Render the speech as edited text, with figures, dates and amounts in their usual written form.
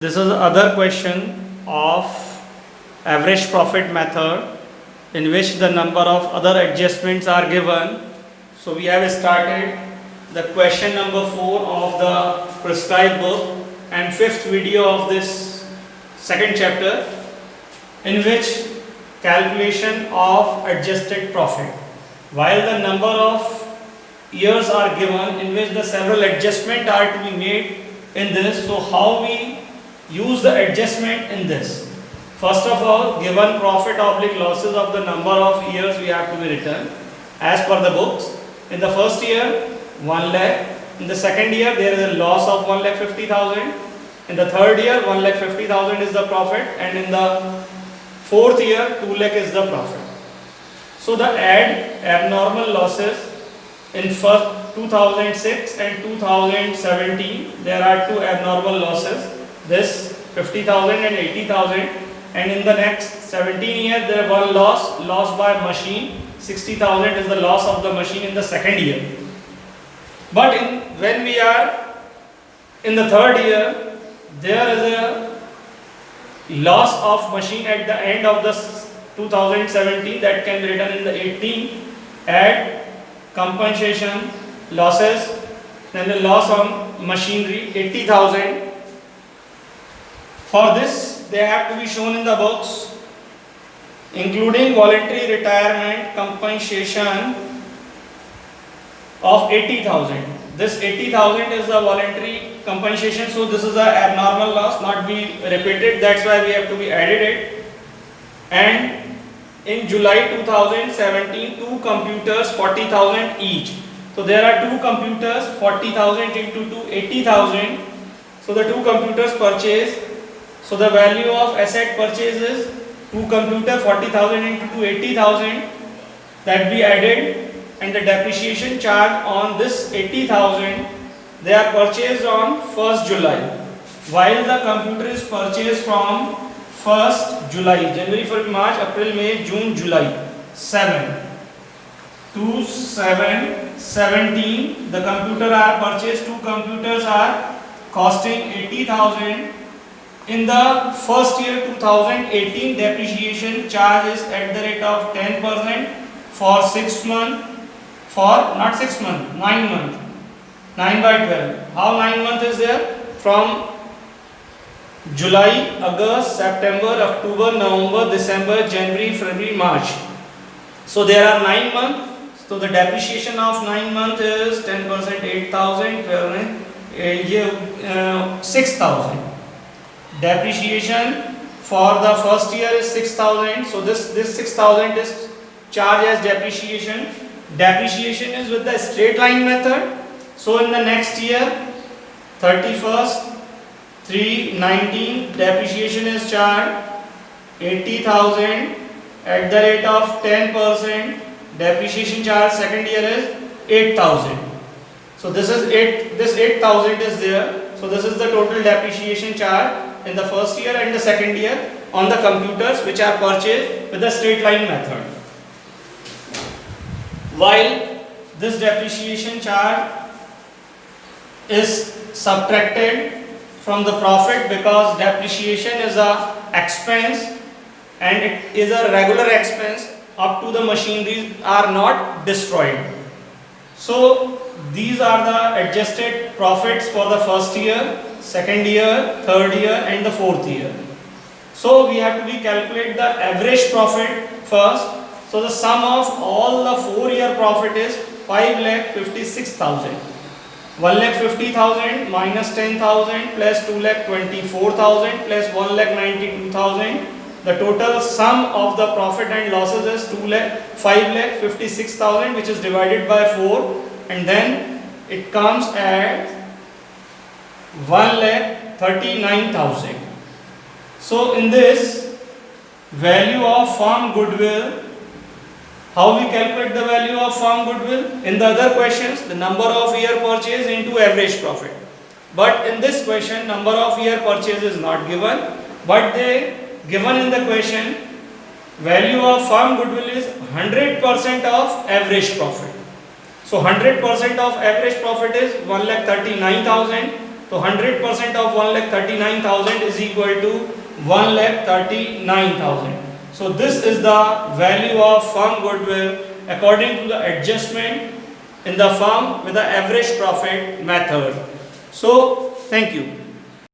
This is other question of average profit method in which the number of other adjustments are given. So we have started the question number 4 of the prescribed book and fifth video of this second chapter, in which calculation of adjusted profit. While the number of years are given in which the several adjustments are to be made in this, so how we use the adjustment in this. First of all, given profit oblique losses of the number of years we have to be written as per the books. In the first year 1 lakh, in the second year there is a loss of 1,50,000, in the third year 1,50,000 is the profit, and in the fourth year 2 lakh is the profit. So the abnormal losses in first 2006 and 2017, there are two abnormal losses, this 50,000 and 80,000, and in the next 17 years there one loss by machine, 60,000 is the loss of the machine in the second year. But when we are in the third year, there is a loss of machine at the end of the 2017 that can be written in the 18, add compensation losses, then the loss on machinery 80,000. For this, they have to be shown in the books, including voluntary retirement compensation of 80,000. This 80,000 is the voluntary compensation, so this is the abnormal loss, not be repeated. That's why we have to be added it. And in July 2017, two computers 40,000 each. So there are two computers, 40,000 into 2, 80,000. So the two computers purchased. So the value of asset purchase is two computer 40,000 into 2, 80,000, that be added, and the depreciation charge on this 80,000, they are purchased on 1st July, while the computer is purchased from 1st July, January, February, March, April, May, June, July, 17, the computer are purchased, two computers are costing 80,000. In the first year 2018, depreciation charge is at the rate of 10% for 6 months, for not 6 months, 9 months, 9 by 12. How 9 months is there? From July, August, September, October, November, December, January, February, March. So there are 9 months. So the depreciation of 9 months is 10%, 8,000, 6,000. Depreciation for the first year is 6,000. So this 6,000 is charged as depreciation. Depreciation is with the straight line method. So in the next year, 31st, 3/19, depreciation is charged 80,000 at the rate of 10%. Depreciation charge second year is 8,000. So this is 8,000 is there. So this is the total depreciation charge in the first year and the second year on the computers which are purchased with the straight line method. While this depreciation charge is subtracted from the profit because depreciation is a expense and it is a regular expense up to the machineries are not destroyed. So these are the adjusted profits for the first year, second year, third year and the fourth year. So we have to calculate the average profit first. So the sum of all the 4-year profit is 5,56,000. 1,50,000 minus 10,000 plus 2,24,000 plus 1,92,000. The total sum of the profit and losses is 5,56,000, which is divided by 4, and then it comes at 1,39,000. So in this value of firm goodwill, how we calculate the value of firm goodwill? In the other questions, the number of year purchase into average profit. But in this question, number of year purchase is not given, but they given in the question, value of firm goodwill is 100% of average profit. So 100% of average profit is 1,39,000. तो 100% of 1,39,000 is equal to 1,39,000. So this is the value of firm goodwill according to the adjustment in the firm with the average profit method. So thank you.